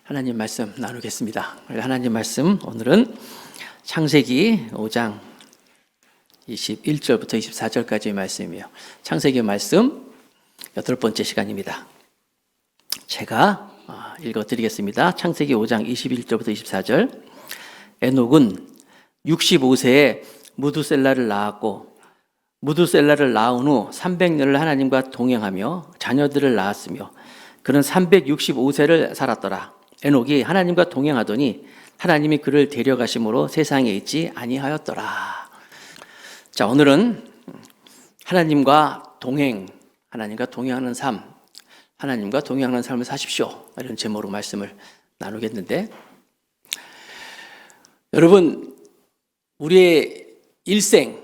하나님 말씀 나누겠습니다. 하나님 말씀 오늘은 창세기 5장 21절부터 24절까지의 말씀이에요. 창세기 말씀 8번째 시간입니다. 제가 읽어드리겠습니다. 창세기 5장 21절부터 24절. 에녹은 65세에 무두셀라를 낳았고 무두셀라를 낳은 후 300년을 하나님과 동행하며 자녀들을 낳았으며 그는 365세를 살았더라. 에녹이 하나님과 동행하더니 하나님이 그를 데려가심으로 세상에 있지 아니하였더라. 자, 오늘은 하나님과 동행하는 삶, 하나님과 동행하는 삶을 사십시오. 이런 제목으로 말씀을 나누겠는데, 여러분, 우리의 인생은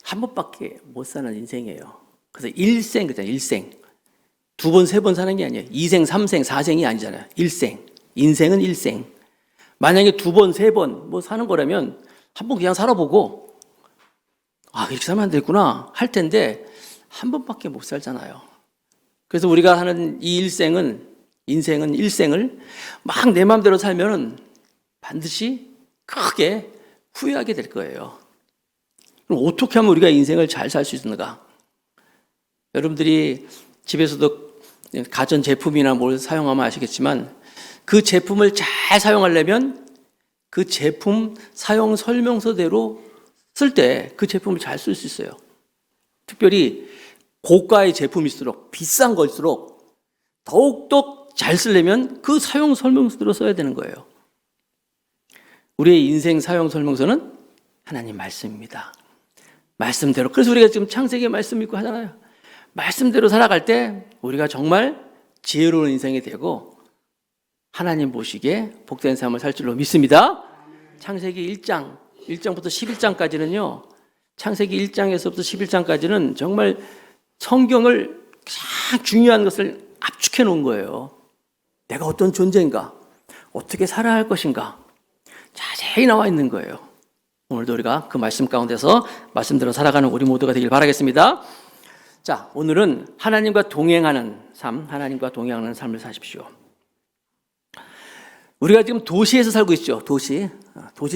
한 번밖에 못 사는 인생이에요. 그래서 일생. 두 번, 세 번 사는 게 아니에요. 2생, 3생, 4생이 아니잖아요. 일생. 인생은 일생. 만약에 두 번, 세 번 사는 거라면 한 번 그냥 살아보고 이렇게 살면 안 되겠구나 할 텐데 한 번밖에 못 살잖아요. 그래서 우리가 하는 이 인생은 일생을 막 내 마음대로 살면은 반드시 크게 후회하게 될 거예요. 그럼 어떻게 하면 우리가 인생을 잘 살 수 있는가? 여러분들이 집에서도 가전 제품이나 뭘 사용하면 아시겠지만 그 제품을 잘 사용하려면 그 제품 사용 설명서대로 쓸 때 그 제품을 잘 쓸 수 있어요. 특별히 고가의 제품일수록 비싼 걸수록 더욱더 잘 쓰려면 그 사용 설명서대로 써야 되는 거예요. 우리의 인생 사용 설명서는 하나님 말씀입니다. 말씀대로. 그래서 우리가 지금 창세기 말씀 읽고 하잖아요. 말씀대로 살아갈 때 우리가 정말 지혜로운 인생이 되고 하나님 보시기에 복된 삶을 살 줄로 믿습니다. 창세기 1장부터 11장까지는요. 창세기 1장에서부터 11장까지는 정말 성경을 가장 중요한 것을 압축해 놓은 거예요. 내가 어떤 존재인가? 어떻게 살아야 할 것인가? 자세히 나와 있는 거예요. 오늘도 우리가 그 말씀 가운데서 말씀대로 살아가는 우리 모두가 되길 바라겠습니다. 자, 오늘은 하나님과 동행하는 삶을 사십시오. 우리가 지금 도시에서 살고 있죠. 도시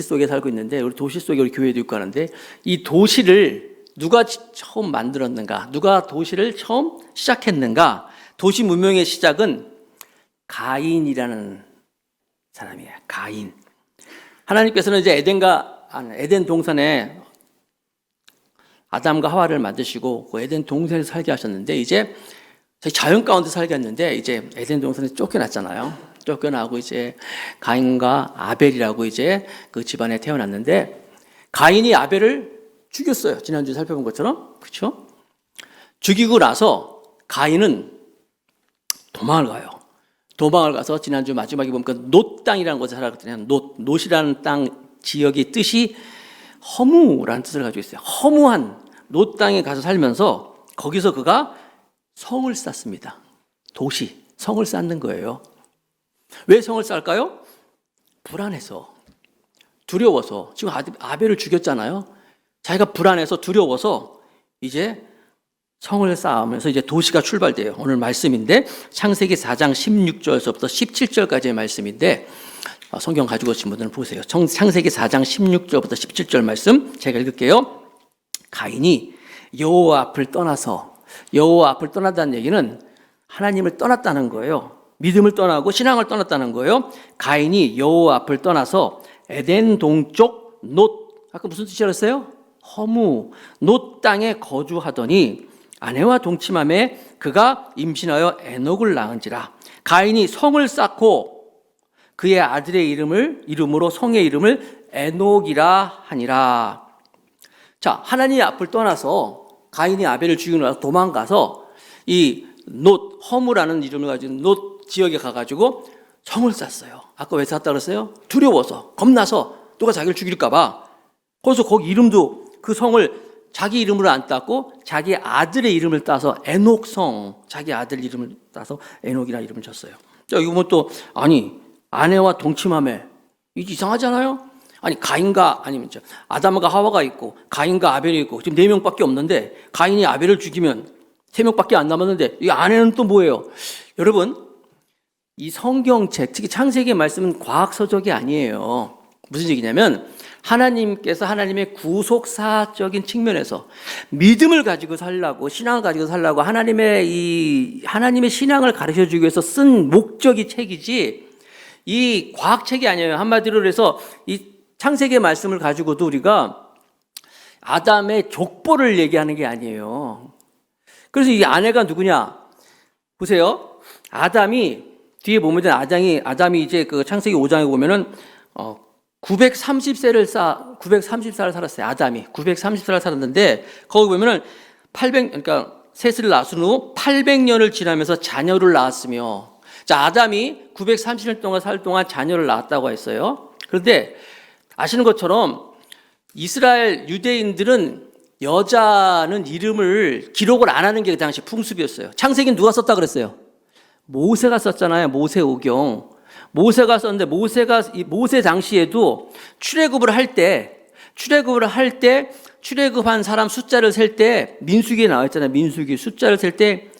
속에 살고 있는데, 우리 도시 속에 우리 교회도 있고 하는데, 이 도시를 누가 처음 만들었는가? 누가 도시를 처음 시작했는가? 도시 문명의 시작은 가인이라는 사람이에요. 가인. 하나님께서는 이제 에덴 동산에 아담과 하와를 만드시고 그 에덴 동산에서 살게 하셨는데, 이제 자연 가운데 살게 했는데 이제 에덴 동산에 쫓겨났잖아요. 쫓겨나고 이제 가인과 아벨이라고 이제 그 집안에 태어났는데, 가인이 아벨을 죽였어요. 지난주에 살펴본 것처럼. 그렇죠? 죽이고 나서 가인은 도망을 가서 지난주 마지막에 보니까 놋 땅이라는 곳에 살았거든요. 놋이라는 땅 지역의 뜻이 허무라는 뜻을 가지고 있어요. 허무한 놋 땅에 가서 살면서 거기서 그가 성을 쌓습니다. 성을 쌓는 거예요. 왜 성을 쌓을까요? 불안해서, 두려워서. 지금 아벨을 죽였잖아요. 자기가 불안해서 두려워서 이제 성을 쌓으면서 이제 도시가 출발돼요. 오늘 말씀인데 창세기 4장 16절서부터 17절까지의 말씀인데, 성경 가지고 오신 분들은 보세요. 창세기 4장 16절부터 17절 말씀 제가 읽을게요. 가인이 여호와 앞을 떠났다는 얘기는 하나님을 떠났다는 거예요. 믿음을 떠나고 신앙을 떠났다는 거예요. 가인이 여호와 앞을 떠나서 에덴 동쪽 아까 무슨 뜻이었어요? 허무 놋 땅에 거주하더니 아내와 동침함에 그가 임신하여 에녹을 낳은지라. 가인이 성을 쌓고 그의 아들의 이름으로 성의 이름을 에녹이라 하니라. 자, 하나님의 앞을 떠나서 가인이 아벨을 죽이고 나서 도망가서 이 허무라는 이름을 가진 놋 지역에 가가지고 성을 쌓았어요. 아까 왜 쌓았다 그랬어요? 두려워서, 겁나서 누가 자기를 죽일까 봐. 그래서 거기 이름도 그 성을 자기 이름으로 안 땄고 자기 아들의 이름을 따서 에녹성, 자기 아들 이름을 따서 에녹이라는 이름을 줬어요. 자, 이거 또 아내와 동침함에 이게 이상하잖아요. 아담과 하와가 있고 가인과 아벨이 있고 지금 4명밖에 없는데, 가인이 아벨을 죽이면 3명밖에 안 남았는데 이 아내는 또 뭐예요? 여러분, 이 성경책, 특히 창세기의 말씀은 과학서적이 아니에요. 무슨 얘기냐면 하나님께서 하나님의 구속사적인 측면에서 믿음을 가지고 살라고, 신앙을 가지고 살라고 하나님의 신앙을 가르쳐 주기 위해서 쓴 목적이 책이지 이 과학책이 아니에요. 한마디로 그래서 이 창세기의 말씀을 가지고도 우리가 아담의 족보를 얘기하는 게 아니에요. 그래서 이 아내가 누구냐? 보세요. 아담이 뒤에 보면 아담이 이제 그 창세기 5장에 보면은 930세를 살았어요. 아담이 930세를 살았는데 거기 보면은 그러니까 셋을 낳은 후 800년을 지나면서 자녀를 낳았으며, 자, 아담이 930년 동안 살 동안 자녀를 낳았다고 했어요. 그런데 아시는 것처럼 이스라엘 유대인들은 여자는 이름을 기록을 안 하는 게 그 당시 풍습이었어요. 창세기는 누가 썼다 그랬어요? 모세가 썼잖아요. 모세오경. 모세가 썼는데 모세 당시에도 출애굽을 할 때 출애굽한 사람 숫자를 셀 때 민수기에 나와 있잖아요. 민수기 숫자를 셀 때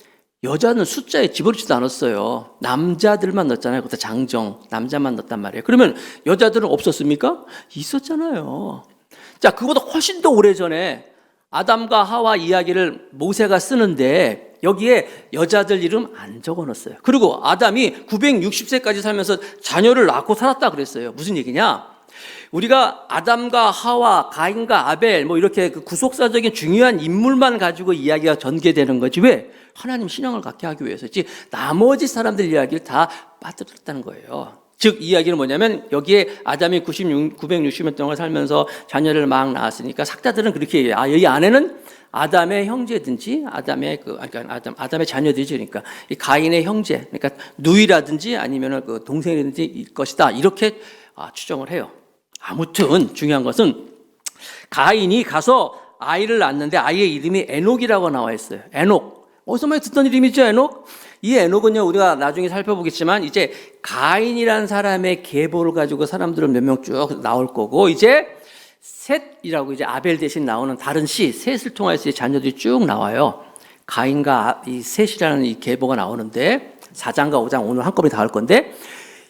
여자는 숫자에 집어넣지도 않았어요. 남자들만 넣었잖아요. 그때 장정 남자만 넣었단 말이에요. 그러면 여자들은 없었습니까? 있었잖아요. 자, 그보다 훨씬 더 오래전에 아담과 하와 이야기를 모세가 쓰는데 여기에 여자들 이름 안 적어놨어요. 그리고 아담이 960세까지 살면서 자녀를 낳고 살았다 그랬어요. 무슨 얘기냐? 우리가 아담과 하와, 가인과 아벨 뭐 이렇게 그 구속사적인 중요한 인물만 가지고 이야기가 전개되는 거지 왜? 하나님 신앙을 갖게 하기 위해서지 나머지 사람들 이야기를 다 빠뜨렸다는 거예요. 즉 이 이야기는 뭐냐면 여기에 아담이 960년 동안 살면서 자녀를 막 낳았으니까 학자들은 그렇게 얘기해요. 여기 안에는 아담의 형제든지 아담의 자녀들이지, 그러니까 이 가인의 형제, 그러니까 누이라든지 아니면 그 동생이든지 것이다 이렇게 추정을 해요. 아무튼 중요한 것은 가인이 가서 아이를 낳았는데 아이의 이름이 에녹이라고 나와 있어요. 에녹. 어디서 많이 듣던 이름이죠, 에녹? 이 에녹은요, 우리가 나중에 살펴보겠지만, 이제 가인이라는 사람의 계보를 가지고 사람들은 몇 명 쭉 나올 거고, 이제 셋이라고 이제 아벨 대신 나오는 다른 셋을 통해서 자녀들이 쭉 나와요. 가인과 이 셋이라는 이 계보가 나오는데, 4장과 5장 오늘 한꺼번에 다 할 건데,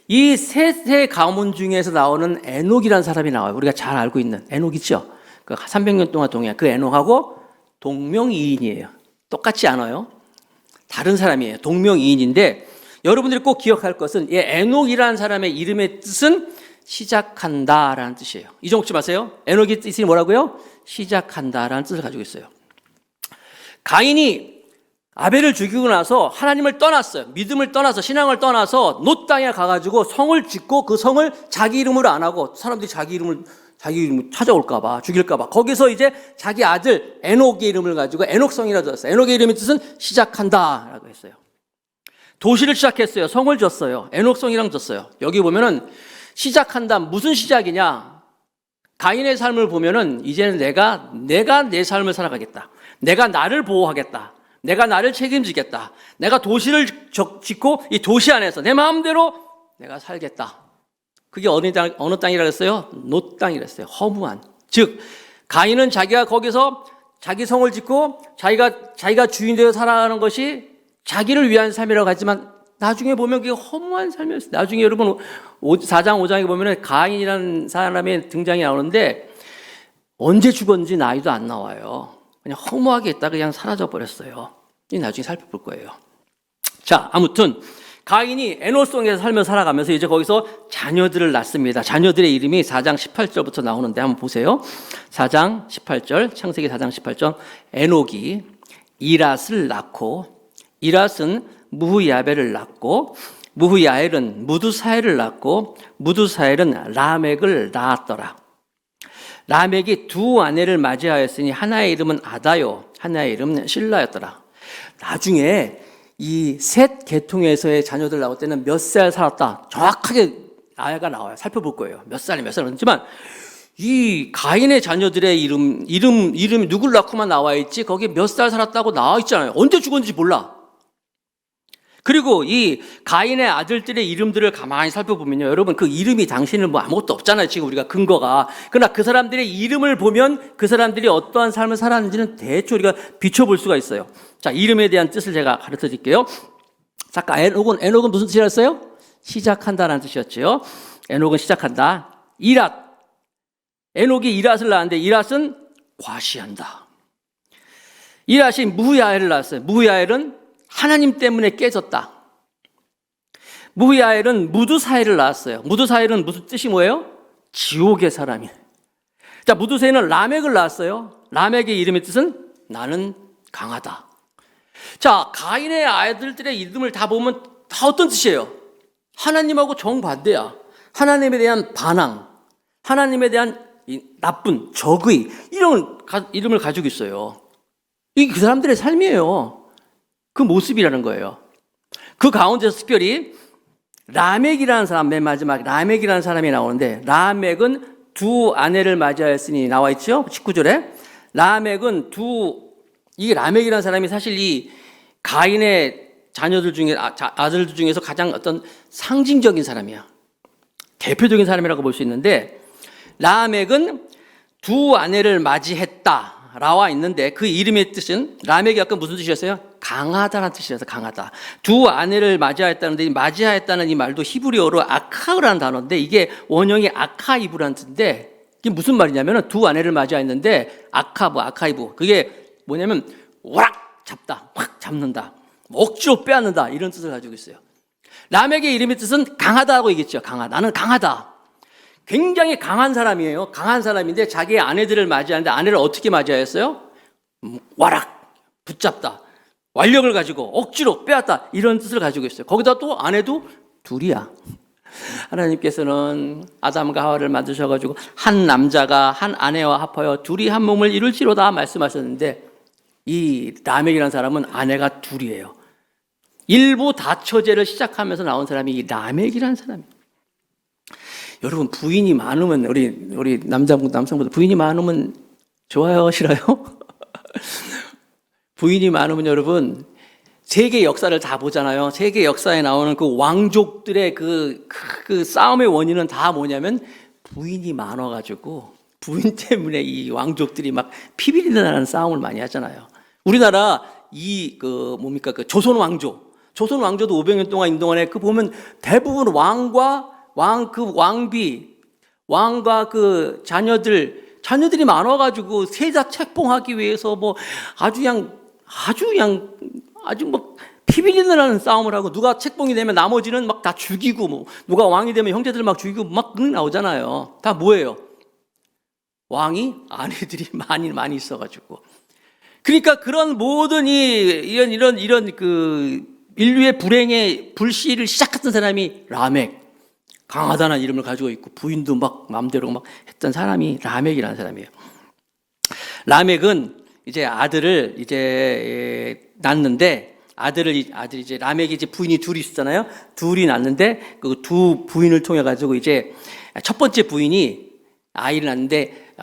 이 셋의 가문 중에서 나오는 에녹이라는 사람이 나와요. 우리가 잘 알고 있는 에녹 있죠? 그 300년 동안 동행, 그 에녹하고 동명이인이에요. 똑같지 않아요? 다른 사람이에요. 동명이인인데 여러분들이 꼭 기억할 것은 이 에녹이라는 사람의 이름의 뜻은 시작한다라는 뜻이에요. 잊어먹지 마세요. 에녹의 뜻이 뭐라고요? 시작한다라는 뜻을 가지고 있어요. 가인이 아벨을 죽이고 나서 하나님을 떠났어요. 믿음을 떠나서 신앙을 떠나서 놋 땅에 가가지고 성을 짓고 그 성을 자기 이름으로 안 하고 사람들이 자기 이름을 찾아올까봐 죽일까봐 거기서 이제 자기 아들 에녹의 이름을 가지고 에녹성이라고 줬어요. 에녹의 이름의 뜻은 시작한다라고 했어요. 도시를 시작했어요. 성을 줬어요. 에녹성이랑 줬어요. 여기 보면은 시작한다. 무슨 시작이냐? 가인의 삶을 보면은 이제는 내가 내 삶을 살아가겠다. 내가 나를 보호하겠다. 내가 나를 책임지겠다. 내가 도시를 짓고 이 도시 안에서 내 마음대로 내가 살겠다. 그게 어느 땅이라 했어요? 놋 땅이라 했어요. 허무한. 즉 가인은 자기가 거기서 자기 성을 짓고 자기가 주인 되어 살아가는 것이 자기를 위한 삶이라고 하지만 나중에 보면 그게 허무한 삶이었어요. 나중에 여러분 4장 5장에 보면 가인이라는 사람의 등장이 나오는데 언제 죽었는지 나이도 안 나와요. 그냥 허무하게 있다가 그냥 사라져 버렸어요. 이 나중에 살펴볼 거예요. 자, 아무튼 가인이 에녹성에서 살아가면서 이제 거기서 자녀들을 낳습니다. 자녀들의 이름이 4장 18절부터 나오는데 한번 보세요. 4장 18절, 창세기 4장 18절. 에녹이 이랏을 낳고 이랏은 무후야벨을 낳고 무후야엘은 무두사엘을 낳고 무두사엘은 라멕을 낳았더라. 라멕이 두 아내를 맞이하였으니 하나의 이름은 아다요 하나의 이름은 실라였더라. 나중에 이 셋 계통에서의 자녀들 나올 때는 몇 살 살았다 정확하게 나이가 나와요. 살펴볼 거예요. 몇 살이지만 이 가인의 자녀들의 이름이 누굴 낳고만 나와 있지 거기 몇 살 살았다고 나와 있잖아요. 언제 죽었는지 몰라. 그리고 이 가인의 아들들의 이름들을 가만히 살펴보면요, 여러분 그 이름이 당시는 뭐 아무것도 없잖아요. 지금 우리가 근거가. 그러나 그 사람들의 이름을 보면 그 사람들이 어떠한 삶을 살았는지는 대충 우리가 비춰볼 수가 있어요. 자, 이름에 대한 뜻을 제가 가르쳐 드릴게요. 잠깐, 에녹은 무슨 뜻이라 했어요? 시작한다라는 뜻이었죠. 에녹은 시작한다. 이랏. 에녹이 이랏을 낳았는데 이랏은 과시한다. 이랏이 무후야엘을 낳았어요. 무후야엘은 하나님 때문에 깨졌다. 무후야엘은 무두사엘을 낳았어요. 무두사엘은 무슨 뜻이 뭐예요? 지옥의 사람이에요. 자, 무두사엘은 라멕을 낳았어요. 라멕의 이름의 뜻은 나는 강하다. 자, 가인의 아들들의 이름을 다 보면 다 어떤 뜻이에요? 하나님하고 정반대야. 하나님에 대한 반항, 하나님에 대한 나쁜, 적의 이름을 가지고 있어요. 이게 그 사람들의 삶이에요. 그 모습이라는 거예요. 그 가운데서 특별히 라멕이라는 사람, 맨 마지막 라멕이라는 사람이 나오는데, 라멕은 두 아내를 맞이하였으니 나와 있죠. 19절에 라멕은 이 라멕이라는 사람이 사실 이 가인의 자녀들 중에 아들들 중에서 가장 어떤 상징적인 사람이야. 대표적인 사람이라고 볼 수 있는데, 라멕은 두 아내를 맞이했다 라와 있는데 그 이름의 뜻은, 라멕이 아까 무슨 뜻이었어요? 강하다라는 뜻이어서 강하다. 두 아내를 맞이하였다는데, 이 맞이하였다는 이 말도 히브리어로 아카우라는 단어인데, 이게 원형이 아카이브라는 뜻인데, 이게 무슨 말이냐면 두 아내를 맞이하였는데 아카이브, 그게 뭐냐면 와락 잡다, 확 잡는다, 억지로 빼앗는다, 이런 뜻을 가지고 있어요. 라멕의 이름의 뜻은 강하다고 얘기했죠. 나는 강하다. 굉장히 강한 사람이에요. 강한 사람인데 자기의 아내들을 맞이하는데 아내를 어떻게 맞이하였어요? 와락 붙잡다, 완력을 가지고 억지로 빼앗다, 이런 뜻을 가지고 있어요. 거기다 또 아내도 둘이야. 하나님께서는 아담과 하와를 만드셔가지고 한 남자가 한 아내와 합하여 둘이 한 몸을 이룰지로다 말씀하셨는데, 이 라멕이라는 사람은 아내가 둘이에요. 일부 다처제를 시작하면서 나온 사람이 이 라멕이라는 사람이에요. 여러분, 부인이 많으면, 우리 남성분들 부인이 많으면 좋아요, 싫어요? 부인이 많으면 여러분, 세계 역사를 다 보잖아요. 세계 역사에 나오는 그 왕족들의 그 싸움의 원인은 다 뭐냐면 부인이 많아가지고, 부인 때문에 이 왕족들이 막 피비린내 나는 싸움을 많이 하잖아요. 우리나라 조선 왕조도 500년 동안 있는 동안에 그 보면 대부분 왕과 그 자녀들이 많아가지고 세자 책봉하기 위해서 뭐 아주 뭐 피비린내 나는 싸움을 하고, 누가 책봉이 되면 나머지는 막 다 죽이고, 뭐 누가 왕이 되면 형제들 막 죽이고 막 나오잖아요. 다 뭐예요? 왕이 아내들이 많이 있어가지고. 그러니까 그런 모든 이런 그 인류의 불씨를 시작했던 사람이 라멕, 강하다는 이름을 가지고 있고 부인도 막 마음대로 막 했던 사람이 라멕이라는 사람이에요. 라멕은 이제 아들을 낳는데, 아들이 이제 라멕이 이제 부인이 둘이 있었잖아요. 둘이 낳는데 그 두 부인을 통해 가지고 이제 첫 번째 부인이 아이를 낳는데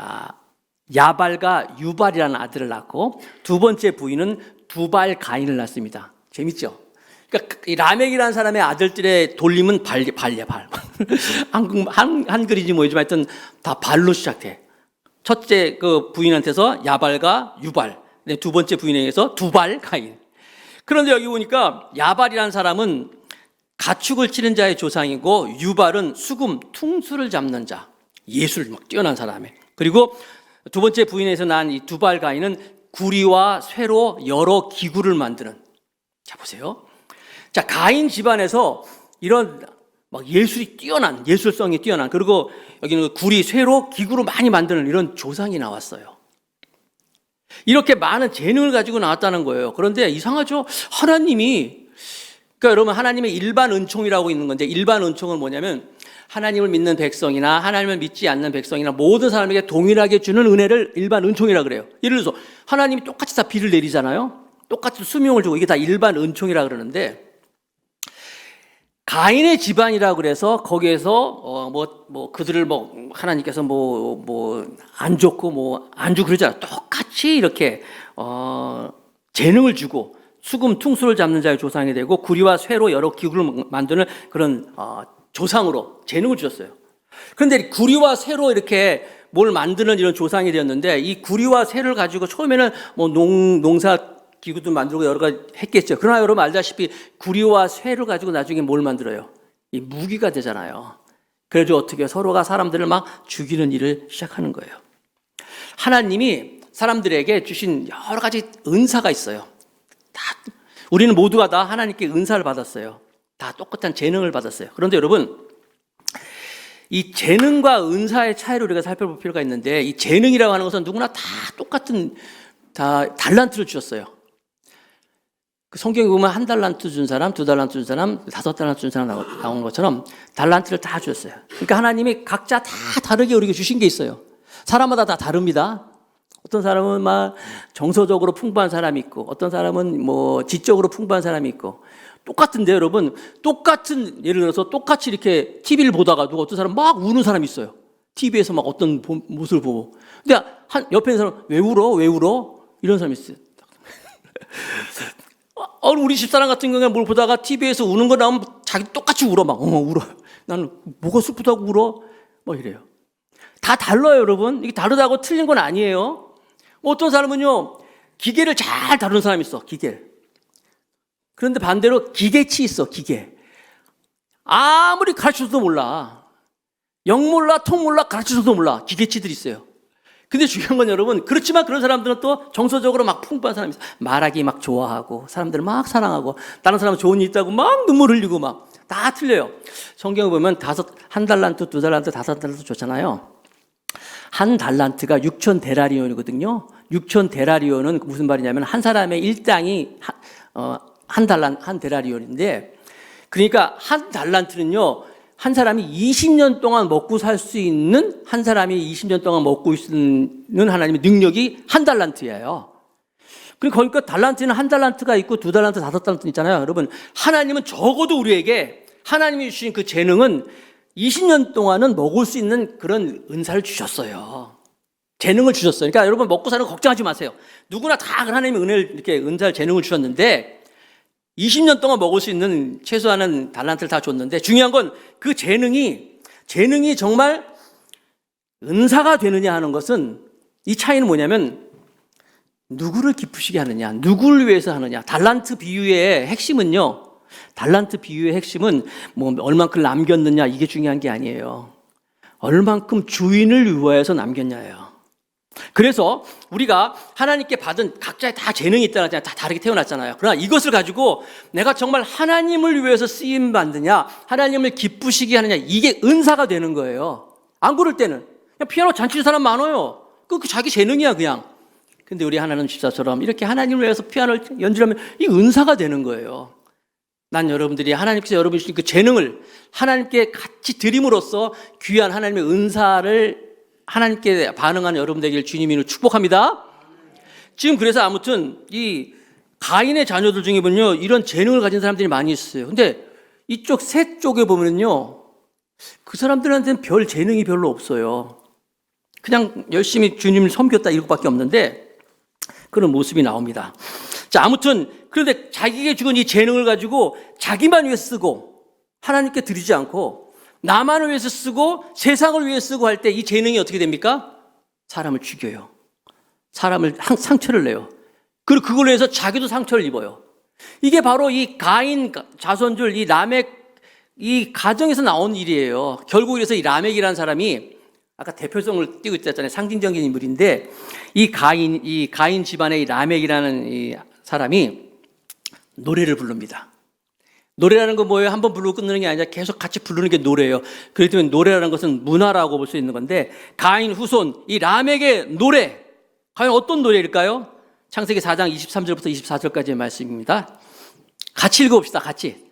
야발과 유발이라는 아들을 낳고, 두 번째 부인은 두발 가인을 낳습니다. 재밌죠? 그러니까 이 라멕이라는 사람의 아들들의 돌림은 발. 한글이지 뭐지, 하여튼 다 발로 시작해. 첫째 그 부인한테서 야발과 유발, 두 번째 부인에게서 두발 가인. 그런데 여기 보니까 야발이라는 사람은 가축을 치는 자의 조상이고, 유발은 수금, 퉁수를 잡는 자, 예술 막 뛰어난 사람이에요. 그리고 두 번째 부인에서 난 이 두발 가인은 구리와 쇠로 여러 기구를 만드는. 자, 보세요. 자, 가인 집안에서 이런 막 예술성이 뛰어난, 그리고 여기는 구리, 쇠로 기구로 많이 만드는 이런 조상이 나왔어요. 이렇게 많은 재능을 가지고 나왔다는 거예요. 그런데 이상하죠? 하나님이, 그러니까 여러분, 하나님의 일반 은총이라고 있는 건데, 일반 은총은 뭐냐면 하나님을 믿는 백성이나 하나님을 믿지 않는 백성이나 모든 사람에게 동일하게 주는 은혜를 일반 은총이라고 그래요. 예를 들어서 하나님이 똑같이 다 비를 내리잖아요. 똑같이 수명을 주고, 이게 다 일반 은총이라고 그러는데, 가인의 집안이라고 그래서 거기에서 그들을 하나님께서 안 좋고 안 주고 그러잖아요. 똑같이 이렇게 재능을 주고 수금 퉁수를 잡는 자의 조상이 되고, 구리와 쇠로 여러 기구를 만드는 그런 조상으로 재능을 주셨어요. 그런데 구리와 쇠로 이렇게 뭘 만드는 이런 조상이 되었는데, 이 구리와 쇠를 가지고 처음에는 농사 기구도 만들고 여러 가지 했겠죠. 그러나 여러분 알다시피 구리와 쇠를 가지고 나중에 뭘 만들어요? 이 무기가 되잖아요. 그래서 어떻게 서로가 사람들을 막 죽이는 일을 시작하는 거예요. 하나님이 사람들에게 주신 여러 가지 은사가 있어요. 우리는 모두가 다 하나님께 은사를 받았어요. 다 똑같은 재능을 받았어요. 그런데 여러분, 이 재능과 은사의 차이를 우리가 살펴볼 필요가 있는데, 이 재능이라고 하는 것은 누구나 다 똑같은 다 달란트를 주셨어요. 그 성경에 보면 1달란트 준 사람, 2달란트 준 사람, 5달란트 준 사람 나오는 것처럼 달란트를 다 주셨어요. 그러니까 하나님이 각자 다 다르게 우리에게 주신 게 있어요. 사람마다 다 다릅니다. 어떤 사람은 막 정서적으로 풍부한 사람이 있고, 어떤 사람은 뭐 지적으로 풍부한 사람이 있고, 똑같은데 여러분, 똑같은, 예를 들어서 똑같이 이렇게 TV를 보다가도 어떤 사람 막 우는 사람이 있어요. TV에서 막 어떤 모습을 보고. 근데 옆에 있는 사람, 왜 울어? 왜 울어? 이런 사람이 있어요. 우리 집사람 같은 경우에 뭘 보다가 TV에서 우는 거 나오면 자기 똑같이 울어. 막, 울어. 나는 뭐가 슬프다고 울어? 뭐 이래요. 다 달라요, 여러분. 이게 다르다고 틀린 건 아니에요. 어떤 사람은요, 기계를 잘 다루는 사람이 있어, 기계를. 그런데 반대로 기계치 있어, 기계. 아무리 가르쳐줘도 몰라. 영 몰라, 통 몰라, 가르쳐줘도 몰라. 기계치들이 있어요. 근데 중요한 건 여러분, 그렇지만 그런 사람들은 또 정서적으로 막 풍부한 사람이 있어요. 말하기 막 좋아하고, 사람들을 막 사랑하고, 다른 사람 좋은 일 있다고 막 눈물 흘리고 막, 다 틀려요. 성경을 보면 1달란트, 2달란트, 5달란트 줬잖아요. 1달란트가 6,000데나리온이거든요. 6,000데나리온은 무슨 말이냐면 한 사람의 일당이 한 데나리온인데, 그러니까 1달란트는요, 한 사람이 20년 동안 먹고 살 수 있는, 한 사람이 20년 동안 먹고 있는 하나님의 능력이 1달란트예요. 그러니까 달란트는 1달란트가 있고 2달란트, 5달란트 있잖아요. 여러분, 하나님은 적어도 우리에게 하나님이 주신 그 재능은 20년 동안은 먹을 수 있는 그런 은사를 주셨어요. 재능을 주셨어요. 그러니까 여러분, 먹고 사는 거 걱정하지 마세요. 누구나 다 하나님의 은혜를, 이렇게 은사를, 재능을 주셨는데 20년 동안 먹을 수 있는 최소한은 달란트를 다 줬는데, 중요한 건 그 재능이 정말 은사가 되느냐 하는 것은, 이 차이는 뭐냐면 누구를 기쁘시게 하느냐, 누구를 위해서 하느냐. 달란트 비유의 핵심은 뭐 얼만큼 남겼느냐, 이게 중요한 게 아니에요. 얼만큼 주인을 위하여서 남겼냐예요. 그래서 우리가 하나님께 받은 각자의 다 재능이 있다잖아요. 다 다르게 태어났잖아요. 그러나 이것을 가지고 내가 정말 하나님을 위해서 쓰임 받느냐, 하나님을 기쁘시게 하느냐, 이게 은사가 되는 거예요. 안 그럴 때는 그냥 피아노 잘 치는 사람 많아요. 그 자기 재능이야 그냥. 근데 우리 하나님 집사처럼 이렇게 하나님을 위해서 피아노를 연주하면 이 은사가 되는 거예요. 난 여러분들이 하나님께서 여러분 주신 그 재능을 하나님께 같이 드림으로써 귀한 하나님의 은사를 하나님께 반응하는 여러분 되길 주님이 축복합니다. 지금 그래서 아무튼 이 가인의 자녀들 중에 보면요, 이런 재능을 가진 사람들이 많이 있어요. 근데 이쪽 셋 쪽에 보면요, 그 사람들한테는 별 재능이 별로 없어요. 그냥 열심히 주님을 섬겼다 이것밖에 없는데 그런 모습이 나옵니다. 자, 아무튼 그런데 자기에게 주은 이 재능을 가지고 자기만 위해 쓰고 하나님께 드리지 않고 나만을 위해서 쓰고 세상을 위해 쓰고 할 때 이 재능이 어떻게 됩니까? 사람을 죽여요. 사람을 상처를 내요. 그리고 그걸로 해서 자기도 상처를 입어요. 이게 바로 이 가인 자손들, 이 라멕, 이 가정에서 나온 일이에요. 결국 그래서 이 라멕이라는 사람이 아까 대표성을 띄고 있었잖아요. 상징적인 인물인데 이 가인 집안의 이 라멕이라는 이 사람이 노래를 부릅니다. 노래라는 건 뭐예요? 한번 부르고 끝내는 게 아니라 계속 같이 부르는 게 노래예요. 그렇기 때문에 노래라는 것은 문화라고 볼 수 있는 건데, 가인 후손 이 라멕의 노래, 과연 어떤 노래일까요? 창세기 4장 23절부터 24절까지의 말씀입니다. 같이 읽어봅시다. 같이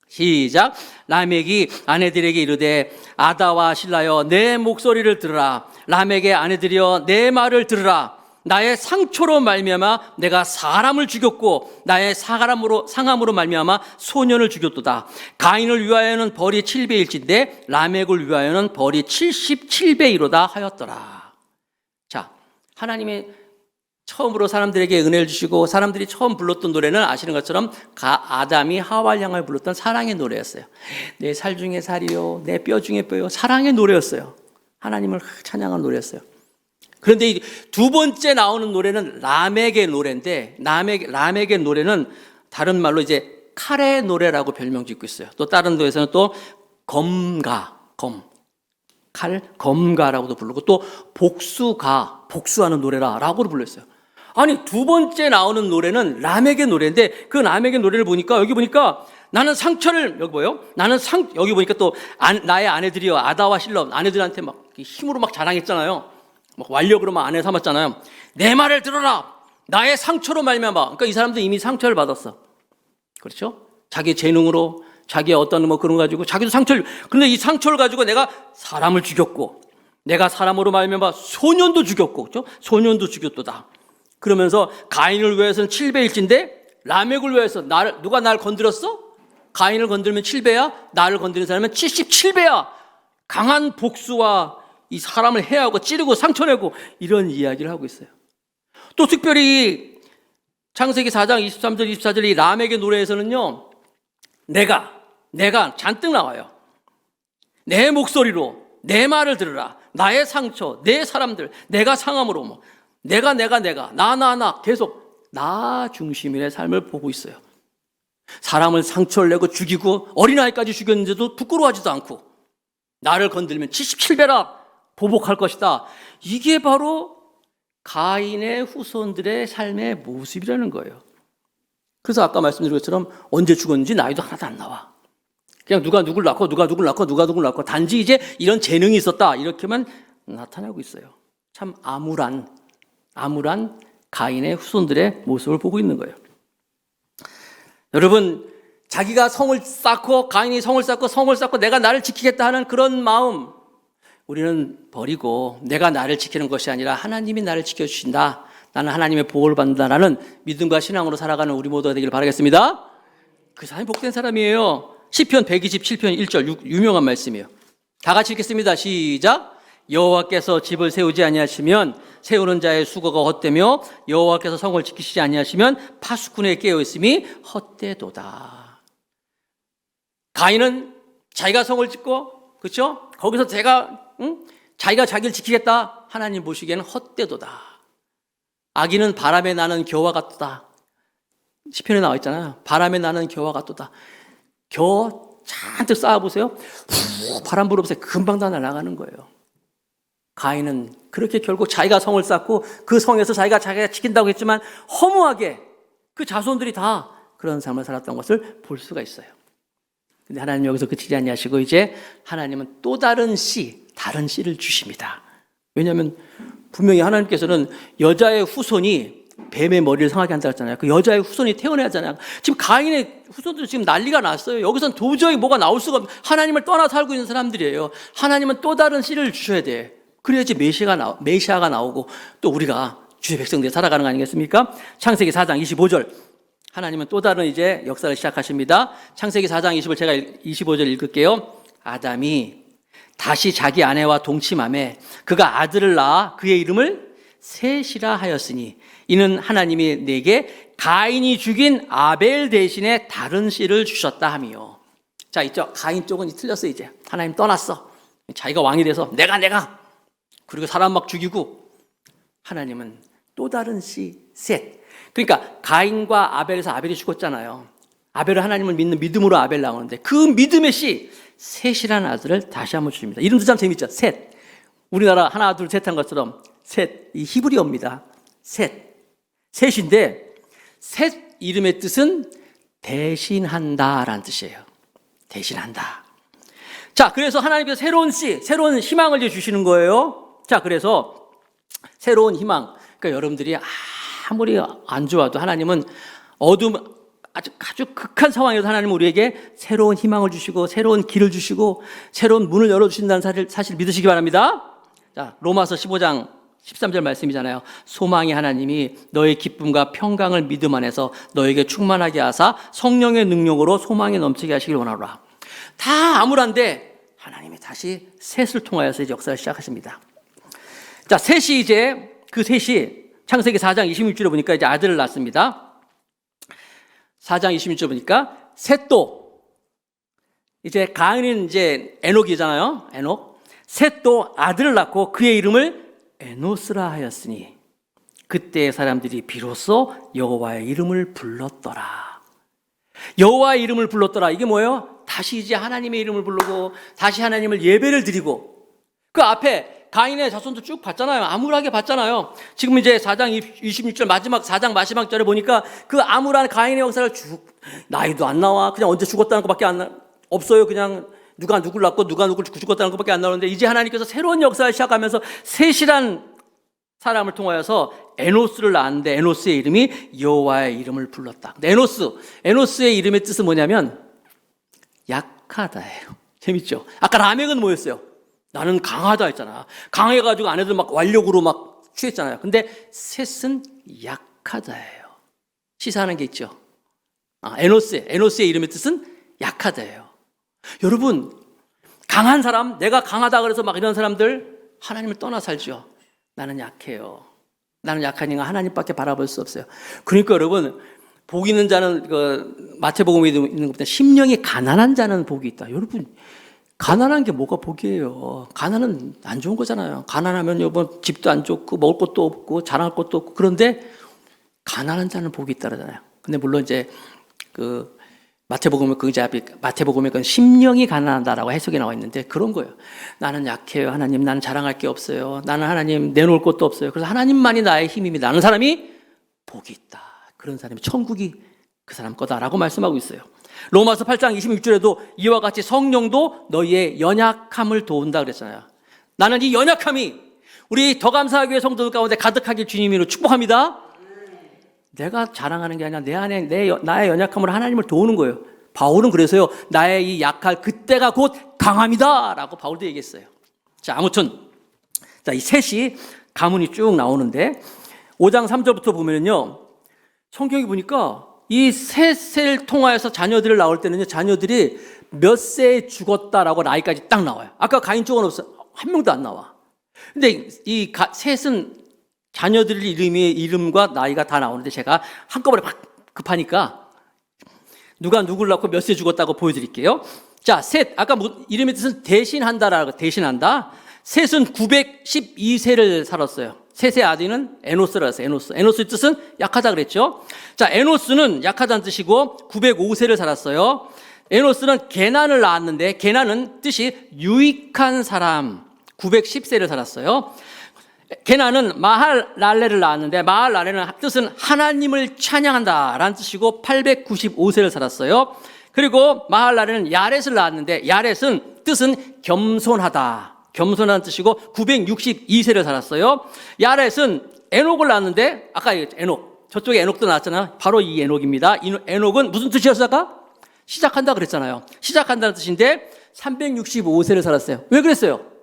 시작. 라멕이 아내들에게 이르되 아다와 실라여 내 목소리를 들으라. 라멕의 아내들이여 내 말을 들으라. 나의 상처로 말미암아 내가 사람을 죽였고 나의 상함으로 말미암아 소년을 죽였도다. 가인을 위하여는 벌이 7배일진데 라멕을 위하여는 벌이 77배이로다 하였더라. 자, 하나님이 처음으로 사람들에게 은혜를 주시고 사람들이 처음 불렀던 노래는 아시는 것처럼 아담이 하와를 향하여 불렀던 사랑의 노래였어요. 내 살 중에 살이요 내 뼈 중에 뼈요, 사랑의 노래였어요. 하나님을 찬양하는 노래였어요. 그런데 이 두 번째 나오는 노래는 라멕의 노래인데, 라멕의 노래는 다른 말로 이제 칼의 노래라고 별명 짓고 있어요. 또 다른 도에서는 또 칼, 검가라고도 부르고 또 복수하는 노래라라고도 불렀어요. 아니, 두 번째 나오는 노래는 라멕의 노래인데 그 라멕의 노래를 보니까 여기 보니까 나는 상처를, 여기 뭐요? 여기 보니까 또 나의 아내들이요, 아다와 실러, 아내들한테 막 힘으로 막 자랑했잖아요. 막 완력으로 막 아내 삼았잖아요. 내 말을 들어라. 나의 상처로 말미암아. 그러니까 이 사람도 이미 상처를 받았어. 그렇죠? 자기 재능으로, 자기의 어떤 뭐 그런 거 가지고 자기도 상처를, 근데 이 상처를 가지고 내가 사람을 죽였고, 내가 사람으로 말미암아 소년도 죽였고, 그렇죠? 소년도 죽였도다. 그러면서 가인을 위해서는 7배일진데 라멕을 위해서 누가 날 건드렸어? 가인을 건드리면 7배야, 나를 건드리는 사람은 77배야. 강한 복수와 이 사람을 해하고 찌르고 상처내고 이런 이야기를 하고 있어요. 또 특별히 창세기 4장 23절 24절 이 라멕의 노래에서는요, 내가 잔뜩 나와요. 내 목소리로 내 말을 들으라. 나의 상처, 내 사람들, 내가 상함으로 뭐 내가 나 계속 나 중심의 삶을 보고 있어요. 사람을 상처를 내고 죽이고 어린아이까지 죽였는데도 부끄러워하지도 않고 나를 건들면 77배라 보복할 것이다. 이게 바로 가인의 후손들의 삶의 모습이라는 거예요. 그래서 아까 말씀드린 것처럼 언제 죽었는지 나이도 하나도 안 나와. 그냥 누가 누굴 낳고 단지 이제 이런 재능이 있었다 이렇게만 나타나고 있어요. 참 암울한 가인의 후손들의 모습을 보고 있는 거예요. 여러분, 자기가 가인이 성을 쌓고 내가 나를 지키겠다 하는 그런 마음 우리는 버리고 내가 나를 지키는 것이 아니라 하나님이 나를 지켜주신다. 나는 하나님의 보호를 받는다라는 믿음과 신앙으로 살아가는 우리 모두가 되기를 바라겠습니다. 그 사람이 복된 사람이에요. 시편 127편 1절 유명한 말씀이에요. 다 같이 읽겠습니다. 시작. 여호와께서 집을 세우지 아니하시면 세우는 자의 수고가 헛되며 여호와께서 성을 지키시지 아니하시면 파수꾼에 깨어 있음이 헛되도다. 가인은 자기가 성을 짓고, 그렇죠? 거기서 자기가 자기를 지키겠다. 하나님 보시기에는 헛되도다. 악인은 바람에 나는 겨와 같도다. 시편에 나와 있잖아요. 바람에 나는 겨와 같도다. 겨 잔뜩 쌓아보세요. 바람 불어보세요. 금방 다 날아가는 거예요. 가인은 그렇게 결국 자기가 성을 쌓고 그 성에서 자기가 지킨다고 했지만 허무하게 그 자손들이 다 그런 삶을 살았던 것을 볼 수가 있어요. 근데 하나님 여기서 그치지 아니하시고 이제 하나님은 또 다른 씨를 주십니다. 왜냐하면 분명히 하나님께서는 여자의 후손이 뱀의 머리를 상하게 한다고 했잖아요. 그 여자의 후손이 태어나야 하잖아요. 지금 가인의 후손들 지금 난리가 났어요. 여기선 도저히 뭐가 나올 수가 없어요. 하나님을 떠나 살고 있는 사람들이에요. 하나님은 또 다른 씨를 주셔야 돼. 그래야지 메시아가 나오고 또 우리가 주의 백성들이 살아가는 거 아니겠습니까? 창세기 4장 25절 하나님은 또 다른 이제 역사를 시작하십니다. 창세기 4장 25절 제가 25절 읽을게요. 아담이 다시 자기 아내와 동침하매 그가 아들을 낳아 그의 이름을 셋이라 하였으니 이는 하나님이 내게 가인이 죽인 아벨 대신에 다른 씨를 주셨다 하며. 자, 있죠. 가인 쪽은 틀렸어. 이제 하나님 떠났어. 자기가 왕이 돼서 내가 그리고 사람 막 죽이고, 하나님은 또 다른 씨 셋. 그러니까 가인과 아벨에서 아벨이 죽었잖아요. 아벨은 하나님을 믿는 믿음으로 아벨 나오는데 그 믿음의 씨 셋이라는 아들을 다시 한번 주십니다. 이름도 참 재밌죠. 셋. 우리나라 하나 둘 셋 한 것처럼 셋, 이 히브리어입니다. 셋인데 셋 이름의 뜻은 대신한다라는 뜻이에요. 대신한다. 자, 그래서 하나님께서 새로운 희망을 주시는 거예요. 자, 그래서 새로운 희망. 그러니까 여러분들이 아무리 안 좋아도 하나님은 아주 극한 상황에서 하나님은 우리에게 새로운 희망을 주시고 새로운 길을 주시고 새로운 문을 열어주신다는 사실 믿으시기 바랍니다. 자, 로마서 15장 13절 말씀이잖아요. 소망의 하나님이 너의 기쁨과 평강을 믿음 안에서 너에게 충만하게 하사 성령의 능력으로 소망에 넘치게 하시길 원하노라. 다 암울한데 하나님이 다시 셋을 통하여서 이제 역사를 시작하십니다. 자, 그 셋이 창세기 4장 26절에 보니까 이제 아들을 낳습니다. 4장 26절 보니까 셋도 이제 가인은 이제 에녹이잖아요. 셋도 아들을 낳고 그의 이름을 에노스라 하였으니 그때 사람들이 비로소 여호와의 이름을 불렀더라. 여호와의 이름을 불렀더라. 이게 뭐예요? 다시 이제 하나님의 이름을 부르고 다시 하나님을 예배를 드리고 그 앞에 가인의 자손도 쭉 봤잖아요. 암울하게 봤잖아요. 지금 이제 4장 26절 마지막 4장 마지막 절에 보니까 그 암울한 가인의 역사를 쭉 나이도 안 나와. 그냥 언제 죽었다는 것밖에 없어요. 그냥 누가 누굴 낳고 누가 누굴 죽었다는 것밖에 안 나오는데 이제 하나님께서 새로운 역사를 시작하면서 셋이란 사람을 통하여서 에노스를 낳았는데 에노스의 이름이 여호와의 이름을 불렀다. 에노스의 이름의 뜻은 뭐냐면 약하다예요. 재밌죠? 아까 라멕은 뭐였어요? 나는 강하다 했잖아. 강해가지고 아내들 막 완력으로 막 취했잖아요. 근데 셋은 약하다예요. 시사하는 게 있죠. 에노스의 이름의 뜻은 약하다예요. 여러분, 강한 사람, 내가 강하다 그래서 막 이런 사람들 하나님을 떠나 살죠. 나는 약해요. 나는 약하니까 하나님밖에 바라볼 수 없어요. 그러니까 여러분, 복 있는 자는 마태복음에 있는 것보다 심령이 가난한 자는 복이 있다. 여러분, 가난한 게 뭐가 복이에요? 가난은 안 좋은 거잖아요. 가난하면 여러분 집도 안 좋고 먹을 것도 없고 자랑할 것도 없고 그런데 가난한 자는 복이 있다 그러잖아요. 근데 물론 이제 마태복음에 그 심령이 가난하다라고 해석이 나와 있는데 그런 거예요. 나는 약해요. 하나님, 나는 자랑할 게 없어요. 나는 하나님 내놓을 것도 없어요. 그래서 하나님만이 나의 힘입니다. 나는 사람이 복이 있다. 그런 사람이 천국이 그 사람 거다라고 말씀하고 있어요. 로마서 8장 26절에도 이와 같이 성령도 너희의 연약함을 도운다 그랬잖아요. 나는 이 연약함이 우리 더 감사하기 위해 성도들 가운데 가득하길 주님으로 축복합니다. 내가 자랑하는 게 아니라 내 안에 나의 연약함으로 하나님을 도우는 거예요. 바울은 그래서요, 나의 이 약할 그때가 곧 강함이다 라고 바울도 얘기했어요. 자, 아무튼 이 셋이 가문이 쭉 나오는데 5장 3절부터 보면요, 성경이 보니까 이 셋을 통하여서 자녀들을 낳을 때는요, 자녀들이 몇 세에 죽었다라고 나이까지 딱 나와요. 아까 가인 쪽은 없어요. 한 명도 안 나와. 근데 이 셋은 자녀들 이름과 나이가 다 나오는데 제가 한꺼번에 막 급하니까 누가 누굴 낳고 몇 세 죽었다고 보여드릴게요. 자, 셋. 아까 이름의 뜻은 대신한다. 셋은 912세를 살았어요. 셋의 아들은 에노스라고 했어요. 에노스의 뜻은 약하다 그랬죠. 자, 에노스는 약하다는 뜻이고 905세를 살았어요. 에노스는 게난을 낳았는데 게난은 뜻이 유익한 사람 910세를 살았어요. 게난은 마할랄레를 낳았는데 마할랄레는 뜻은 하나님을 찬양한다 라는 뜻이고 895세를 살았어요. 그리고 마할랄레는 야렛을 낳았는데 야렛은 뜻은 겸손하다, 겸손한 뜻이고 962세를 살았어요. 야렛은 에녹을 낳았는데 아까 에녹, 저쪽에 에녹도 나왔잖아요. 바로 이 에녹입니다. 이 에녹은 무슨 뜻이었어 아까? 시작한다 그랬잖아요. 시작한다는 뜻인데 365세를 살았어요. 왜 그랬어요?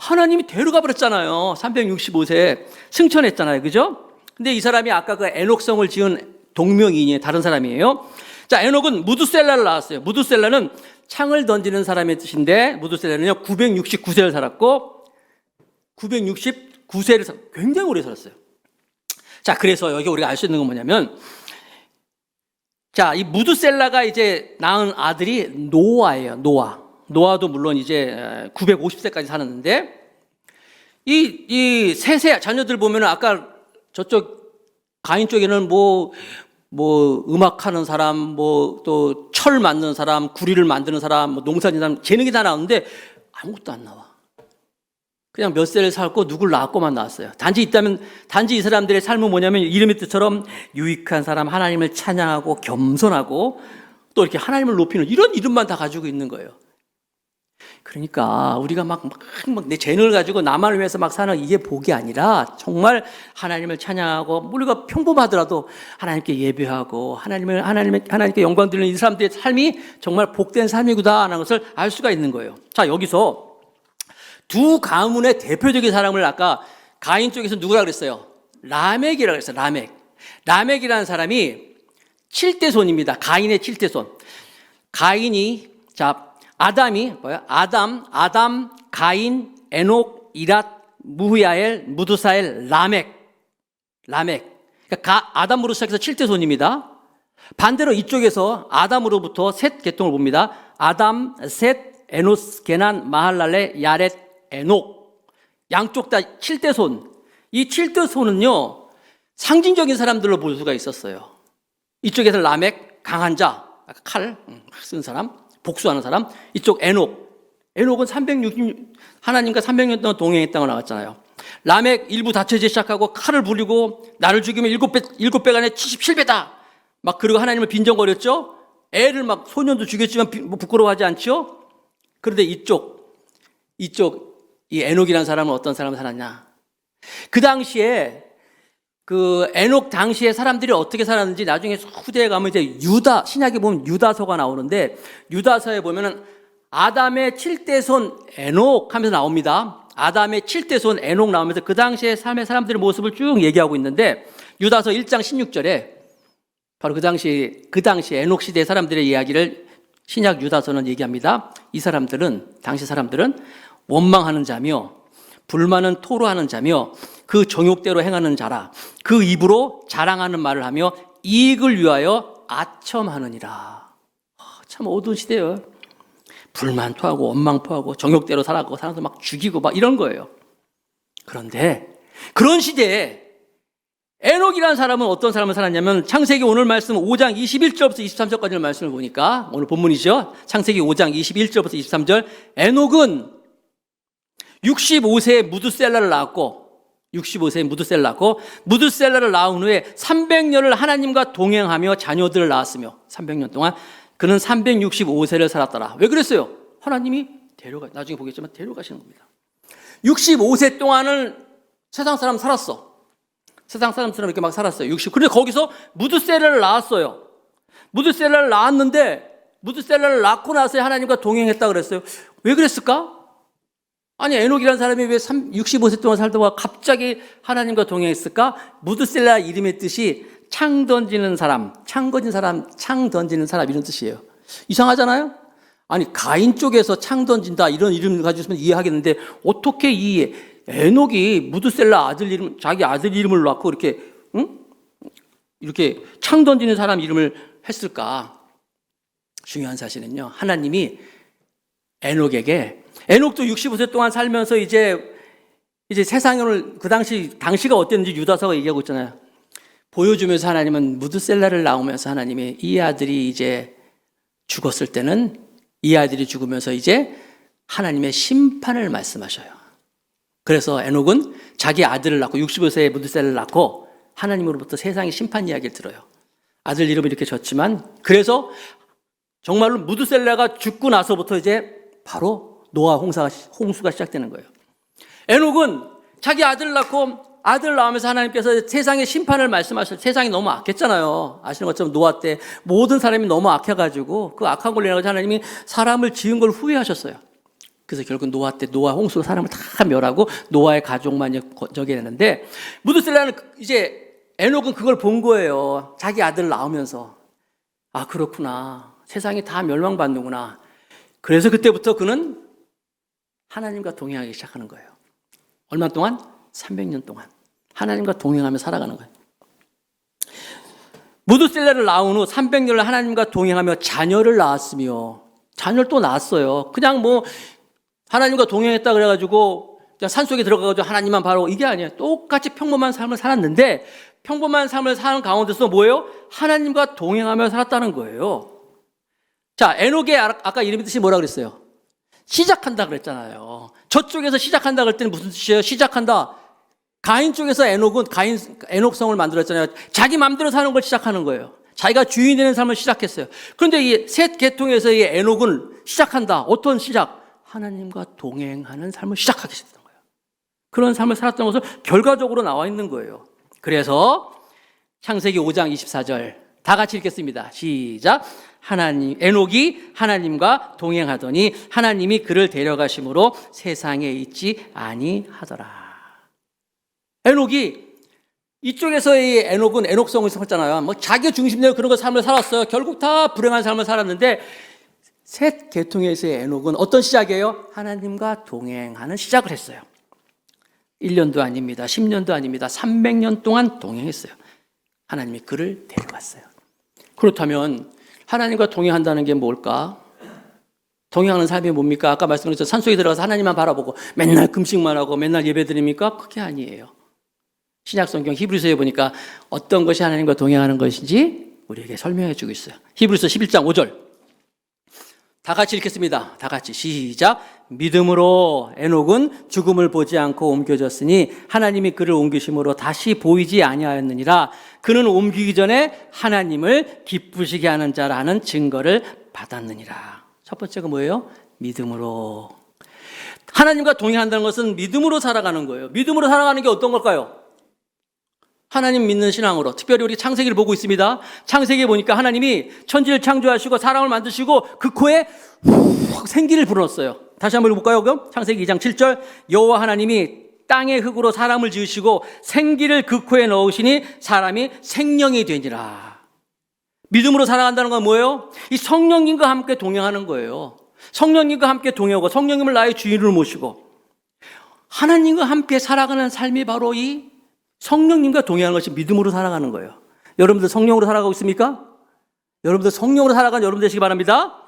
하나님이 데려가 버렸잖아요. 365세 승천했잖아요. 그죠? 근데 이 사람이 아까 그 에녹성을 지은 동명이인이에요. 다른 사람이에요. 자, 에녹은 무두셀라를 낳았어요. 무두셀라는 창을 던지는 사람의 뜻인데 무두셀라는요 969세를 살았고 969세를 굉장히 오래 살았어요. 자, 그래서 여기 우리가 알 수 있는 건 뭐냐면, 자, 이 무두셀라가 이제 낳은 아들이 노아예요. 노아도 물론 이제 950세까지 살았는데 이 셋의 자녀들 보면은 아까 저쪽 가인 쪽에는 뭐 음악하는 사람, 또 철 만드는 사람, 구리를 만드는 사람, 농사짓는 사람, 재능이 다 나오는데 아무것도 안 나와. 그냥 몇 세를 살고 누굴 낳았고만 나왔어요. 단지 이 사람들의 삶은 뭐냐면 이름의 뜻처럼 유익한 사람, 하나님을 찬양하고 겸손하고 또 이렇게 하나님을 높이는 이런 이름만 다 가지고 있는 거예요. 그러니까 우리가 막 내 재능을 가지고 나만을 위해서 막 사는 이게 복이 아니라 정말 하나님을 찬양하고 우리가 평범하더라도 하나님께 예배하고 하나님께 영광 드리는 이 사람들의 삶이 정말 복된 삶이구나 하는 것을 알 수가 있는 거예요. 자, 여기서 두 가문의 대표적인 사람을 아까 가인 쪽에서 누구라 그랬어요? 라멕이라고 그랬어요. 라멕이라는 사람이 7대 손입니다. 가인의 7대 손. 가인이 아담이 뭐야? 아담, 가인, 에녹, 이랏, 무후야엘, 무두사엘, 라멕. 그러니까 아담으로 시작해서 7대 손입니다. 반대로 이쪽에서 아담으로부터 셋 계통을 봅니다. 아담, 셋, 에노스, 게난, 마할랄레, 야렛, 에녹. 양쪽 다 7대 손. 이 7대 손은요, 상징적인 사람들로 볼 수가 있었어요. 이쪽에서 라멕, 강한 자, 칼 쓴 사람. 복수하는 사람. 이쪽 에녹은 360 하나님과 300년 동안 동행했다고 나왔잖아요. 라멕 일부 다쳐지기 시작하고 칼을 부리고 나를 죽이면 7배 안에 77배다. 막 그리고 하나님을 빈정거렸죠. 애를 막 소년도 죽였지만 부끄러워하지 않죠. 그런데 이쪽 이 에녹이라는 사람은 어떤 사람을 살았냐? 그 당시에 그 에녹 당시에 사람들이 어떻게 살았는지 나중에 후대에 가면 이제 신약에 보면 유다서가 나오는데 유다서에 보면은 아담의 7대 손 에녹 하면서 나옵니다. 아담의 7대 손 에녹 나오면서 그 당시의 삶의 사람들의 모습을 쭉 얘기하고 있는데 유다서 1장 16절에 바로 그 당시 에녹 시대의 사람들의 이야기를 신약 유다서는 얘기합니다. 이 사람들은 당시 사람들은 원망하는 자며 불만은 토로하는 자며 그 정욕대로 행하는 자라. 그 입으로 자랑하는 말을 하며 이익을 위하여 아첨하느니라. 참 어두운 시대예요. 불만 토하고 원망 토하고 정욕대로 살아가고 사람들 막 죽이고 막 이런 거예요. 그런데 그런 시대에 에녹이라는 사람은 어떤 사람을 살았냐면 창세기 오늘 말씀 5장 21절부터 23절까지의 말씀을 보니까 오늘 본문이죠. 창세기 5장 21절부터 23절 에녹은 65세에 무드셀라를 낳았고 무드셀라를 낳은 후에 300년을 하나님과 동행하며 자녀들을 낳았으며 300년 동안 그는 365세를 살았더라. 왜 그랬어요? 하나님이 나중에 보겠지만 데려가시는 겁니다. 65세 동안은 세상 사람 살았어. 세상 사람처럼 이렇게 막 살았어요. 그런데 거기서 무드셀라를 낳았어요. 무드셀라를 낳고 나서 하나님과 동행했다 그랬어요. 왜 그랬을까? 아니 에녹이라는 사람이 왜 65세 동안 살다가 갑자기 하나님과 동행했을까? 무드셀라 이름의 뜻이 창 던지는 사람, 창 던지는 사람 이런 뜻이에요. 이상하잖아요? 아니 가인 쪽에서 창 던진다 이런 이름을 가지고 있으면 이해하겠는데 어떻게 이 에녹이 무드셀라 자기 아들 이름을 놓고 이렇게 창 던지는 사람 이름을 했을까? 중요한 사실은요. 하나님이 에녹도 65세 동안 살면서 이제 세상을 그 당시가 어땠는지 유다서가 얘기하고 있잖아요. 보여주면서 하나님은 무드셀라를 낳으면서 하나님이 이 아들이 이제 죽었을 때는 이 아들이 죽으면서 이제 하나님의 심판을 말씀하셔요. 그래서 에녹은 자기 아들을 낳고 65세에 무드셀라를 낳고 하나님으로부터 세상의 심판 이야기를 들어요. 아들 이름을 이렇게 줬지만 그래서 정말로 무드셀라가 죽고 나서부터 이제 바로 노아 홍수가 시작되는 거예요. 에녹은 자기 아들을 낳고 아들을 낳으면서 하나님께서 세상의 심판을 말씀하셨어요. 세상이 너무 악했잖아요. 아시는 것처럼 노아 때 모든 사람이 너무 악해가지고 그 악한 걸로 인해서 하나님이 사람을 지은 걸 후회하셨어요. 그래서 결국 노아 때 노아 홍수로 사람을 다 멸하고 노아의 가족만 저게 했는데 무드셀라는 이제 에녹은 그걸 본 거예요. 자기 아들을 낳으면서 아 그렇구나. 세상이 다 멸망받는구나. 그래서 그때부터 그는 하나님과 동행하기 시작하는 거예요. 얼마 동안? 300년 동안 하나님과 동행하며 살아가는 거예요. 무드셀라를 낳은 후 300년을 하나님과 동행하며 자녀를 낳았으며 자녀를 또 낳았어요. 그냥 뭐 하나님과 동행했다 그래가지고 그냥 산속에 들어가가지고 하나님만 바라보고 이게 아니에요. 똑같이 평범한 삶을 살았는데 평범한 삶을 사는 가운데서 뭐예요? 하나님과 동행하며 살았다는 거예요. 자, 에녹의 아까 이름의 뜻이 뭐라 그랬어요? 시작한다 그랬잖아요. 저쪽에서 시작한다 그럴 때는 무슨 뜻이에요? 시작한다. 가인 쪽에서 에녹성을 만들었잖아요. 자기 마음대로 사는 걸 시작하는 거예요. 자기가 주인이 되는 삶을 시작했어요. 그런데 이 셋 계통에서 이 에녹은 시작한다. 어떤 시작? 하나님과 동행하는 삶을 시작하게 됐던 거예요. 그런 삶을 살았던 것을 결과적으로 나와 있는 거예요. 그래서 창세기 5장 24절 다 같이 읽겠습니다. 시작. 에녹이 하나님과 동행하더니 하나님이 그를 데려가심으로 세상에 있지 아니하더라. 에녹이 이쪽에서의 에녹은 에녹성을 썼잖아요. 뭐 자기 중심대로 그런 삶을 살았어요. 결국 다 불행한 삶을 살았는데 셋 계통에서의 에녹은 어떤 시작이에요? 하나님과 동행하는 시작을 했어요. 1년도 아닙니다. 10년도 아닙니다. 300년 동안 동행했어요. 하나님이 그를 데려갔어요. 그렇다면 하나님과 동행한다는 게 뭘까? 동행하는 삶이 뭡니까? 아까 말씀드렸죠. 산속에 들어가서 하나님만 바라보고 맨날 금식만 하고 맨날 예배드립니까? 그게 아니에요. 신약성경 히브리서에 보니까 어떤 것이 하나님과 동행하는 것인지 우리에게 설명해 주고 있어요. 히브리서 11장 5절 다 같이 읽겠습니다. 다 같이 시작. 믿음으로 에녹은 죽음을 보지 않고 옮겨졌으니 하나님이 그를 옮기심으로 다시 보이지 아니하였느니라. 그는 옮기기 전에 하나님을 기쁘시게 하는 자라는 증거를 받았느니라. 첫 번째가 뭐예요? 믿음으로. 하나님과 동행한다는 것은 믿음으로 살아가는 거예요. 믿음으로 살아가는 게 어떤 걸까요? 하나님 믿는 신앙으로. 특별히 우리 창세기를 보고 있습니다. 창세기에 보니까 하나님이 천지를 창조하시고 사람을 만드시고 그 코에 훅 생기를 불어넣었어요. 다시 한번 읽어볼까요? 그럼 창세기 2장 7절 여호와 하나님이 땅의 흙으로 사람을 지으시고 생기를 그 코에 넣으시니 사람이 생명이 되니라. 믿음으로 살아간다는 건 뭐예요? 이 성령님과 함께 동행하는 거예요. 성령님과 함께 동행하고 성령님을 나의 주인으로 모시고 하나님과 함께 살아가는 삶이 바로 이 성령님과 동행하는 것이 믿음으로 살아가는 거예요. 여러분들 성령으로 살아가고 있습니까? 여러분들 성령으로 살아가는 여러분 되시기 바랍니다.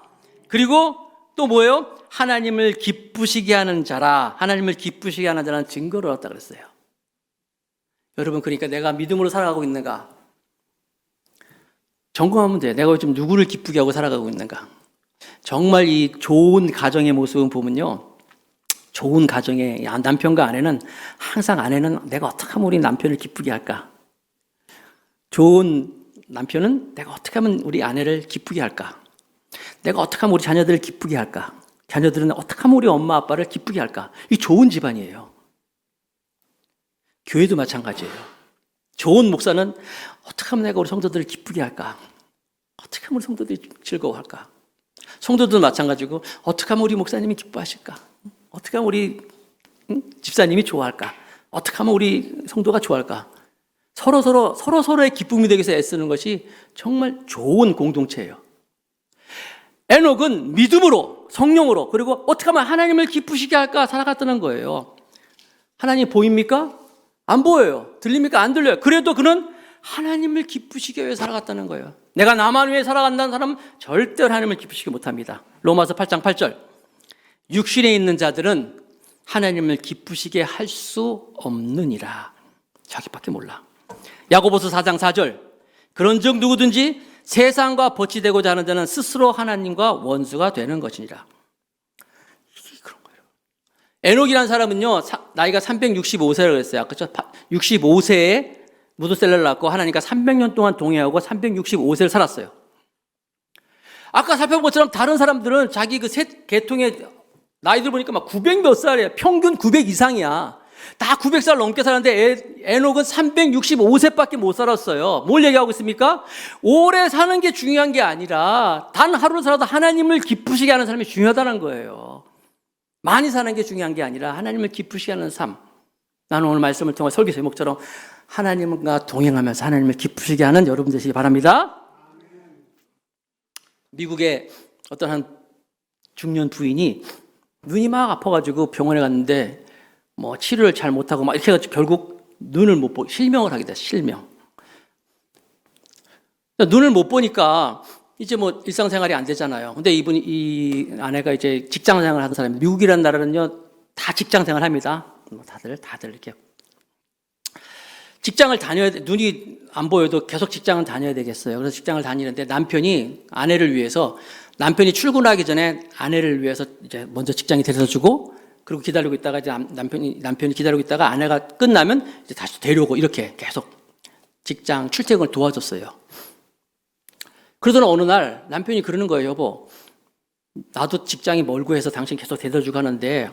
그리고 또 뭐예요? 하나님을 기쁘시게 하는 자라. 하나님을 기쁘시게 하는 자라는 증거를 얻었다 그랬어요. 여러분, 그러니까 내가 믿음으로 살아가고 있는가? 점검하면 돼. 내가 요즘 누구를 기쁘게 하고 살아가고 있는가? 정말 이 좋은 가정의 모습을 보면요, 좋은 가정의 남편과 아내는 항상 아내는 내가 어떻게 하면 우리 남편을 기쁘게 할까? 좋은 남편은 내가 어떻게 하면 우리 아내를 기쁘게 할까? 내가 어떻게 하면 우리 자녀들을 기쁘게 할까? 자녀들은 어떻게 하면 우리 엄마 아빠를 기쁘게 할까? 이 좋은 집안이에요. 교회도 마찬가지예요. 좋은 목사는 어떻게 하면 내가 우리 성도들을 기쁘게 할까? 어떻게 하면 우리 성도들이 즐거워할까? 성도들도 마찬가지고 어떻게 하면 우리 목사님이 기뻐하실까? 어떻게 하면 우리 집사님이 좋아할까? 어떻게 하면 우리 성도가 좋아할까? 서로의 기쁨이 되기 위해서 애쓰는 것이 정말 좋은 공동체예요. 에녹은 믿음으로, 성령으로, 그리고 어떻게 하면 하나님을 기쁘시게 할까 살아갔다는 거예요. 하나님 보입니까? 안 보여요. 들립니까? 안 들려요. 그래도 그는 하나님을 기쁘시게 위해 살아갔다는 거예요. 내가 나만 위해 살아간다는 사람은 절대 하나님을 기쁘시게 못합니다. 로마서 8장 8절. 육신에 있는 자들은 하나님을 기쁘시게 할 수 없느니라. 자기밖에 몰라. 야고보서 4장 4절. 그런즉 누구든지 세상과 버치되고자 하는 자는 스스로 하나님과 원수가 되는 것이니라. 이게 그런 거예요. 에녹이라는 사람은요, 나이가 365세라고 했어요. 아까 65세에 무드셀라를 낳고 하나님과 300년 동안 동행하고 365세를 살았어요. 아까 살펴본 것처럼 다른 사람들은 자기 그 셋 계통의 나이들 보니까 막 900 몇 살이에요. 평균 900 이상이야. 다 900살 넘게 사는데 에녹은 365세밖에 못 살았어요. 뭘 얘기하고 있습니까? 오래 사는 게 중요한 게 아니라 단 하루 살아도 하나님을 기쁘시게 하는 사람이 중요하다는 거예요. 많이 사는 게 중요한 게 아니라 하나님을 기쁘시게 하는 삶. 나는 오늘 말씀을 통해 설교 제목처럼 하나님과 동행하면서 하나님을 기쁘시게 하는 여러분 되시기 바랍니다. 미국의 어떤 한 중년 부인이 눈이 막 아파가지고 병원에 갔는데 뭐 치료를 잘 못하고 막 이렇게 해가지고 결국 눈을 못 보고 실명을 하게 됐어요. 실명. 눈을 못 보니까 이제 뭐 일상생활이 안 되잖아요. 근데 이 아내가 이제 직장생활 하는 사람이 미국이라는 나라는요 다 직장생활 합니다. 다들 이렇게 직장을 다녀야 돼. 눈이 안 보여도 계속 직장을 다녀야 되겠어요. 그래서 직장을 다니는데 남편이 아내를 위해서 남편이 출근하기 전에 아내를 위해서 이제 먼저 직장에 데려다 주고 그리고 기다리고 있다가 이제 남편이 기다리고 있다가 아내가 끝나면 이제 다시 데려오고 이렇게 계속 직장 출퇴근을 도와줬어요. 그러더니 어느 날 남편이 그러는 거예요. 여보, 나도 직장이 멀고 해서 당신 계속 데려다 주고 하는데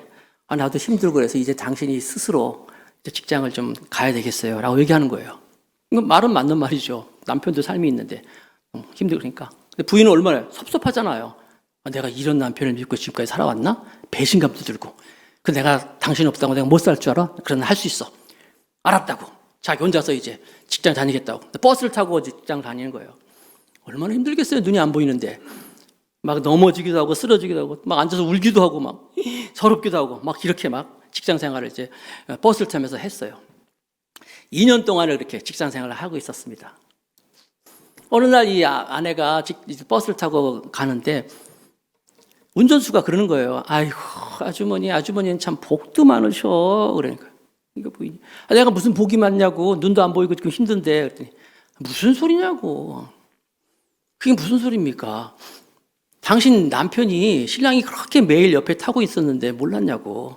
나도 힘들고 그래서 이제 당신이 스스로 이제 직장을 좀 가야 되겠어요 라고 얘기하는 거예요. 이거 말은 맞는 말이죠. 남편도 삶이 있는데 힘들으니까. 근데 부인은 얼마나 섭섭하잖아요. 내가 이런 남편을 믿고 지금까지 살아왔나? 배신감도 들고. 그 내가 당신이 없다고 내가 못 살 줄 알아? 그러나 할 수 있어. 알았다고. 자기 혼자서 이제 직장 다니겠다고. 버스를 타고 직장 다니는 거예요. 얼마나 힘들겠어요. 눈이 안 보이는데. 막 넘어지기도 하고 쓰러지기도 하고 막 앉아서 울기도 하고 막 서럽기도 하고 막 이렇게 막 직장 생활을 이제 버스를 타면서 했어요. 2년 동안을 그렇게 직장 생활을 하고 있었습니다. 어느 날 이 아내가 버스를 타고 가는데 운전수가 그러는 거예요. 아이고 아주머니는 참 복도 많으셔. 그러니까 이거 보이니? 내가 무슨 복이 많냐고. 눈도 안 보이고 지금 힘든데. 그랬더니 무슨 소리냐고. 그게 무슨 소리입니까? 당신 남편이 신랑이 그렇게 매일 옆에 타고 있었는데 몰랐냐고.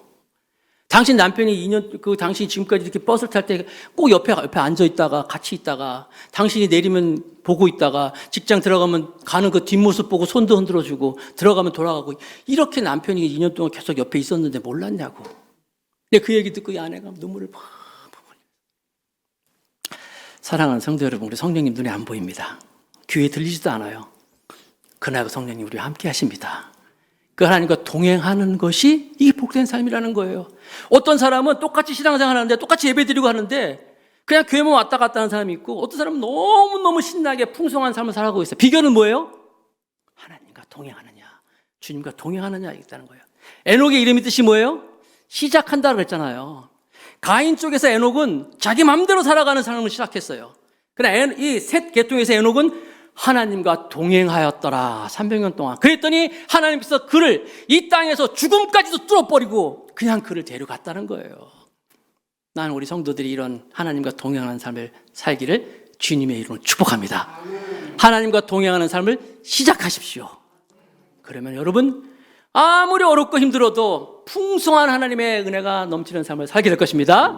당신 남편이 2년, 당신이 지금까지 이렇게 버스를 탈 때 꼭 옆에 앉아 있다가 같이 있다가 당신이 내리면 보고 있다가 직장 들어가면 가는 그 뒷모습 보고 손도 흔들어주고 들어가면 돌아가고 이렇게 남편이 2년 동안 계속 옆에 있었는데 몰랐냐고. 근데 그 얘기 듣고 이 아내가 눈물을 팍 흘려. 사랑하는 성도 여러분, 우리 성령님 눈에 안 보입니다. 귀에 들리지도 않아요. 그러나 그 성령님 우리와 함께 하십니다. 그 하나님과 동행하는 것이 이게 복된 삶이라는 거예요. 어떤 사람은 똑같이 신앙생활 하는데 똑같이 예배드리고 하는데 그냥 교회만 왔다 갔다 하는 사람이 있고 어떤 사람은 너무너무 신나게 풍성한 삶을 살아가고 있어요. 비결은 뭐예요? 하나님과 동행하느냐, 주님과 동행하느냐 있다는 거예요. 에녹의 이름의 뜻이 뭐예요? 시작한다고 그랬잖아요. 가인 쪽에서 에녹은 자기 마음대로 살아가는 삶을 시작했어요. 그러나 이 셋 계통에서 에녹은 하나님과 동행하였더라. 300년 동안. 그랬더니 하나님께서 그를 이 땅에서 죽음까지도 뚫어버리고 그냥 그를 데려갔다는 거예요. 나는 우리 성도들이 이런 하나님과 동행하는 삶을 살기를 주님의 이름으로 축복합니다. 하나님과 동행하는 삶을 시작하십시오. 그러면 여러분 아무리 어렵고 힘들어도 풍성한 하나님의 은혜가 넘치는 삶을 살게 될 것입니다.